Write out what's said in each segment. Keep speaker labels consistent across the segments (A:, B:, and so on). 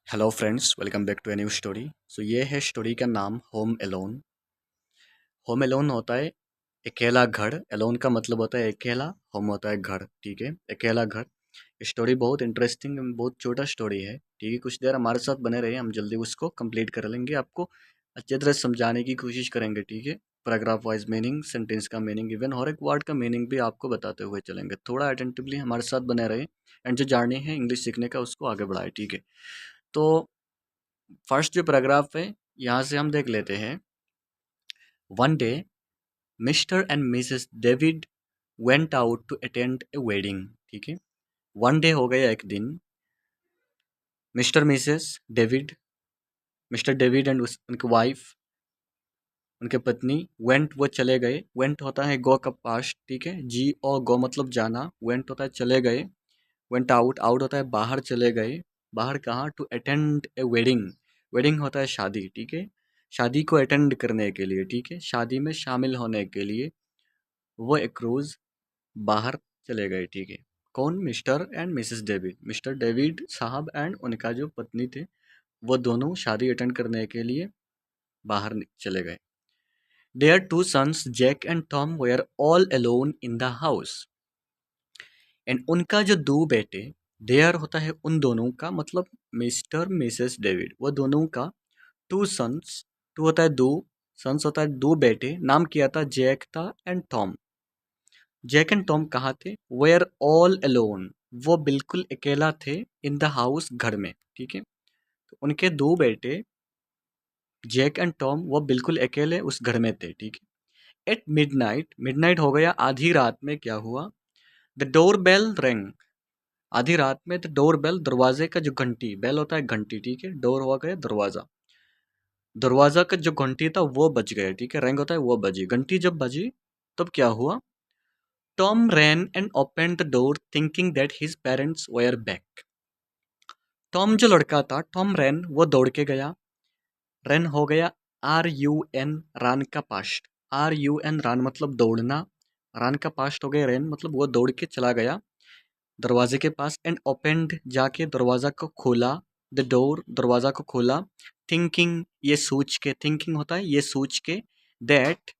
A: Hello friends, welcome back to a new story. ये है story का नाम होम एलोन। होम एलोन होता है अकेला घर। एलोन का मतलब होता है अकेला, होम होता है घर। ठीक है, अकेला घर। स्टोरी बहुत इंटरेस्टिंग, बहुत छोटा स्टोरी है। ठीक है, कुछ देर हमारे साथ बने रहिए, हम जल्दी उसको कंप्लीट कर लेंगे। आपको अच्छी तरह समझाने की कोशिश करेंगे। ठीक है, पैराग्राफ वाइज मीनिंग, सेंटेंस का मीनिंग, इवन हर एक वर्ड का मीनिंग भी आपको बताते हुए चलेंगे। थोड़ा अटेंटिवली हमारे साथ बने रहे एंड जो जर्नी है इंग्लिश सीखने का उसको आगे बढ़ाए। ठीक है, तो फर्स्ट जो पैराग्राफ है यहाँ से हम देख लेते हैं। One day mister and missus David went out to attend a wedding. ठीक है, वन डे हो गया, एक दिन। Mister missus David, mister David and उनकी वाइफ, उनके पत्नी, वेंट वो चले गए। वेंट होता है गो का पास्ट। ठीक है, जी और गो मतलब जाना। वेंट होता है चले गए। वेंट आउट, आउट होता है बाहर चले गए। बाहर कहाँ? To attend a wedding. Wedding होता है शादी। ठीक है, शादी को अटेंड करने के लिए, ठीक है, शादी में शामिल होने के लिए वो एक रोज़ बाहर चले गए। ठीक है, कौन? Mister and missus David. Mister David साहब एंड उनका जो पत्नी थे वो दोनों शादी अटेंड करने के लिए बाहर चले गए। There two sons Jack and Tom were all alone in the house. And उनका जो दो बेटे, देयर होता है उन दोनों का, मतलब मिस्टर मिसेस डेविड, वो दोनों का टू सन्स, टू होता है दो, सन्स होता है दो बेटे। नाम किया था जैक था and Tom. Jack and Tom कहाँ थे? वेयर ऑल अलोन, वो बिल्कुल अकेला थे। इन द हाउस, घर में। ठीक है, तो उनके दो बेटे जैक एंड टॉम वो बिल्कुल अकेले उस घर में थे। ठीक है, एट मिडनाइट, मिडनाइट हो गया आधी रात में, क्या हुआ? The door bell ring. आधी रात में द डोर बेल, दरवाजे का जो घंटी, बेल होता है घंटी। ठीक है, डोर हो गया दरवाजा, दरवाजा का जो घंटी था वो बज गया। ठीक है, रिंग होता है वो बजी। घंटी जब बजी तब क्या हुआ? Tom ran and open the door thinking that his parents were back. Tom जो लड़का था, टॉम रैन, वो दौड़ के गया। रन हो गया RUN, रन का पास्ट। RUN, रन मतलब दौड़ना। रन का पास्ट हो गया रन, मतलब वो दौड़ के चला गया दरवाजे के पास। एंड ओपेंड, जाके दरवाजा को खोला। द डोर, दरवाजा को खोला। थिंकिंग, ये सोच के, थिंकिंग होता है ये सोच के, that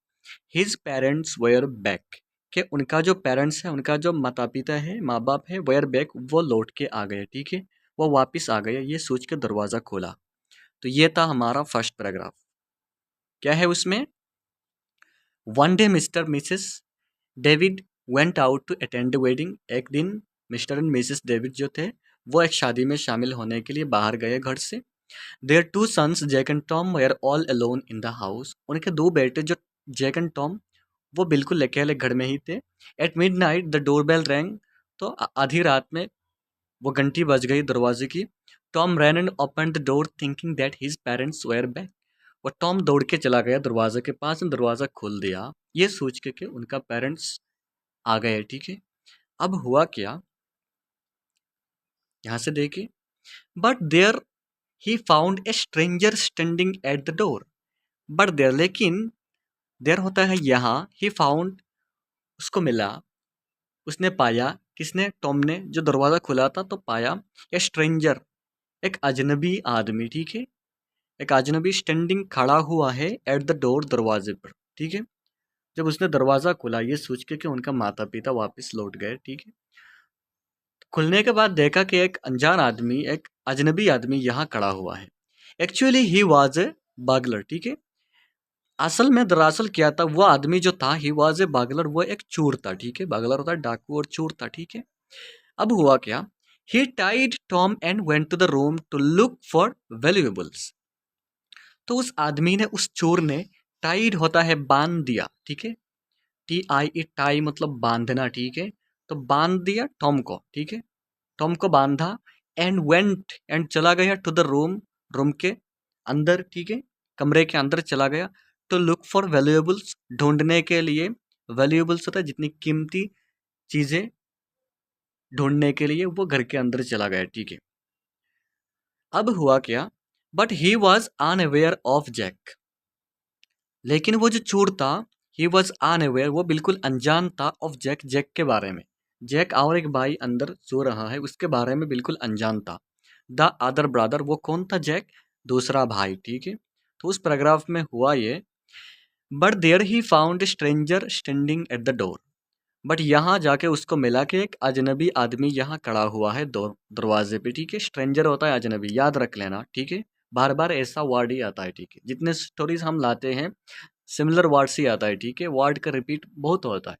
A: his parents were back, कि उनका जो पेरेंट्स है, उनका जो माता पिता है, माँ बाप है, वेयर बैक, वो लौट के आ गए। ठीक है, वो वापस आ गए, ये सोच के दरवाज़ा खोला। तो ये था हमारा फर्स्ट पैराग्राफ। क्या है उसमें? One day mister missus David went out to attend the wedding. एक दिन मिस्टर एंड मिसेस डेविड जो थे वो एक शादी में शामिल होने के लिए बाहर गए घर से। There two sons Jack and Tom were all alone in the house. उनके दो बेटे जो जैक एंड टॉम, वो बिल्कुल अकेले घर में ही थे। At midnight the door bell rang. तो आधी रात में वो घंटी बज गई दरवाजे की। Tom ran and open the door thinking that his parents were back. वो टॉम दौड़ के चला गया दरवाजे के पास, दरवाज़ा खोल दिया, ये सोच के कि उनका पेरेंट्स आ गए। ठीक है, अब हुआ क्या, यहाँ से देखिए। But there he found a stranger standing at the door. But there, लेकिन, देयर होता है यहाँ, ही फाउंड, उसको मिला, उसने पाया, किसने? टॉम ने। जो दरवाज़ा खुला था तो पाया ए स्ट्रेंजर, एक अजनबी आदमी। ठीक है, एक अजनबी स्टैंडिंग, खड़ा हुआ है, एट द डोर, दरवाजे पर। ठीक है, जब उसने दरवाज़ा खोला ये सोच के कि उनका माता पिता वापस लौट गए। ठीक है, खुलने के बाद देखा कि एक अनजान आदमी, एक अजनबी आदमी यहाँ खड़ा हुआ है। Actually he was a burglar. ठीक है, असल में दरअसल क्या था, वो आदमी जो था, ही वाज ए बागलर, वो एक चोर था। ठीक है, बागलर होता है डाकू, और चोर था। ठीक है, अब हुआ क्या? He tied Tom and went to the room to look for valuables. तो उस आदमी ने, उस चोर ने, टाइड होता है बांध दिया। ठीक है, TIE, टाई मतलब बांधना। ठीक है, तो बांध दिया टॉम को। ठीक है, टॉम को बांधा। एंड वेंट, एंड चला गया टू द रूम, रूम के अंदर। ठीक है, कमरे के अंदर चला गया। टू लुक फॉर वैल्यूएबल्स, ढूंढने के लिए। वैल्यूएबल्स होता है जितनी कीमती चीजें, ढूंढने के लिए वो घर के अंदर चला गया। ठीक है, अब हुआ क्या? But he was unaware of Jack. लेकिन वो जो चोर था, ही वॉज अनअवेयर, वो बिल्कुल अनजान था, ऑफ जैक, जैक के बारे में। जैक और एक भाई अंदर सो रहा है, उसके बारे में बिल्कुल अनजान था। द अदर ब्रदर, वो कौन था? जैक, दूसरा भाई, ठीक है। तो उस पैराग्राफ में हुआ ये, but there he found stranger standing at the door, but यहाँ जाके उसको मिला कि एक अजनबी आदमी यहाँ खड़ा हुआ है दरवाजे पे, ठीक है। स्ट्रेंजर होता है अजनबी, याद रख लेना, ठीक है। बार बार ऐसा वर्ड ही आता है, ठीक है। जितने स्टोरीज हम लाते हैं सिमिलर वर्ड से आता है, ठीक है। वर्ड का रिपीट बहुत होता है,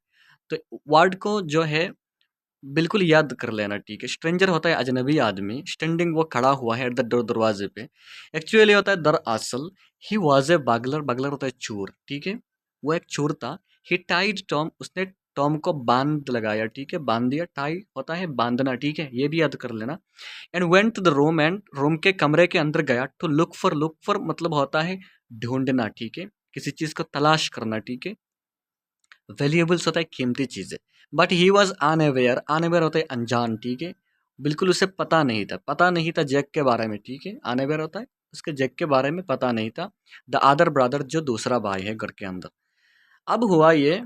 A: तो वर्ड को जो है बिल्कुल याद कर लेना, ठीक है। स्ट्रेंजर होता है अजनबी आदमी, स्टैंडिंग वो खड़ा हुआ है एट द डोर, दरवाजे पे। एक्चुअली होता है दरअसल, ही वाज ए बागलर, बागलर होता है चोर, ठीक है। वो एक चोर था। ही टाइड टॉम, उसने टॉम को बांध लगाया, ठीक है, बांध दिया। टाई होता है बांधना, ठीक है, ये भी याद कर लेना। And went to the room, and room के कमरे के अंदर गया। To look for, look for मतलब होता है ढूंढना, ठीक है, किसी चीज को तलाश करना, ठीक है। वैल्यूएबल्स होता है कीमती चीजें। But he was unaware, unaware होता है अनजान, ठीक है। बिल्कुल उसे पता नहीं था, पता नहीं था जैक के बारे में, ठीक है। अनअवेयर होता है उसके जैक के बारे में पता नहीं था। द अदर ब्रदर, जो दूसरा भाई है घर के अंदर। अब हुआ ये,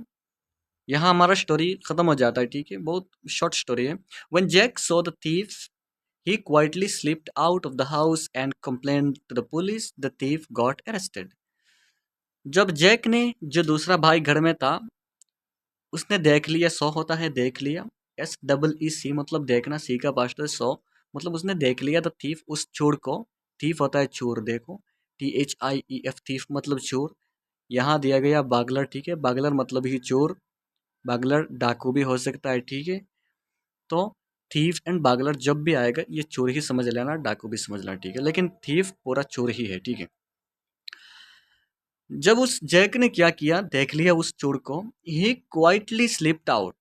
A: यहाँ हमारा स्टोरी खत्म हो जाता है, ठीक है। बहुत शॉर्ट स्टोरी है। When Jack saw the thief, he quietly slipped out of the house and complained to the police. The thief got arrested. जब जैक ने, जो दूसरा भाई घर में था, उसने देख लिया, सौ होता है देख लिया, एस डबल ई सी मतलब देखना, सी का पास्ट है सौ, मतलब उसने देख लिया द थीफ, उस चोर को। थीफ होता है चोर, देखो, THIEF, थीफ मतलब चोर। यहाँ दिया गया बागलर, ठीक है, बागलर मतलब ही चोर। बागलर डाकू भी हो सकता है, ठीक है। तो थीफ एंड बागलर जब भी आएगा, ये चोर ही समझ लेना, डाकू भी समझ लेना, ठीक है, लेकिन थीफ पूरा चोर ही है, ठीक है। जब उस जैक ने क्या किया, देख लिया उस चोर को, ही क्वाइटली स्लिप्ड आउट,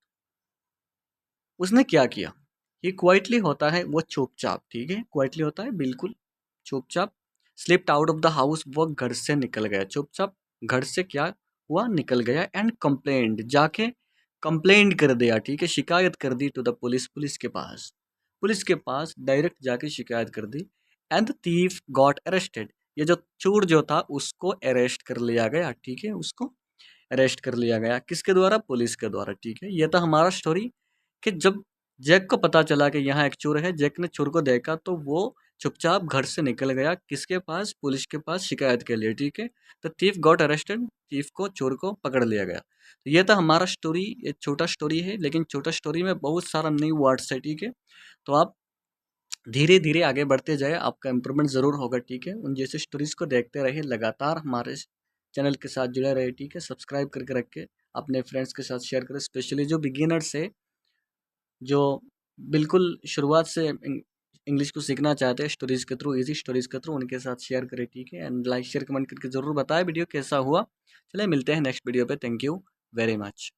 A: उसने क्या किया। ये क्वाइटली होता है वो चुपचाप, ठीक है, क्वाइटली होता है बिल्कुल चुपचाप। Slipped out of the house, वो घर से निकल गया चुपचाप, घर से क्या हुआ, निकल गया। एंड कंप्लेंट, जाके कंप्लेंट कर दिया, ठीक है, शिकायत कर दी टू द पुलिस, पुलिस के पास, पुलिस के पास डायरेक्ट जाके शिकायत कर दी। And the thief got arrested, ये जो चोर जो था उसको अरेस्ट कर लिया गया, ठीक है, उसको अरेस्ट कर लिया गया, किसके द्वारा, पुलिस के द्वारा, ठीक है। ये था हमारा स्टोरी, कि जब जैक को पता चला कि यहाँ एक चोर है, जैक ने चोर को देखा तो वो चुपचाप घर से निकल गया, किसके पास, पुलिस के पास, शिकायत के लिए, ठीक है। तो थीफ गॉट अरेस्टेड, थीफ को, चोर को पकड़ लिया गया। तो ये था हमारा स्टोरी, ये छोटा स्टोरी है, लेकिन छोटा स्टोरी में बहुत सारा न्यू वर्ड्स है, ठीक है। तो आप धीरे धीरे आगे बढ़ते जाए, आपका इम्प्रूवमेंट ज़रूर होगा, ठीक है। उन जैसे स्टोरीज को देखते रहिए, लगातार हमारे चैनल के साथ जुड़े रहे, ठीक है। सब्सक्राइब करके रखे, अपने फ्रेंड्स के साथ शेयर करें, स्पेशली जो बिगिनर्स है, जो बिल्कुल शुरुआत से इंग्लिश को सीखना चाहते हैं स्टोरीज के थ्रू, इजी स्टोरीज के थ्रू, उनके साथ शेयर करें, ठीक है। एंड लाइक शेयर कमेंट करके ज़रूर बताएं वीडियो कैसा हुआ। चलिए मिलते हैं नेक्स्ट वीडियो पे, थैंक यू वेरी मच।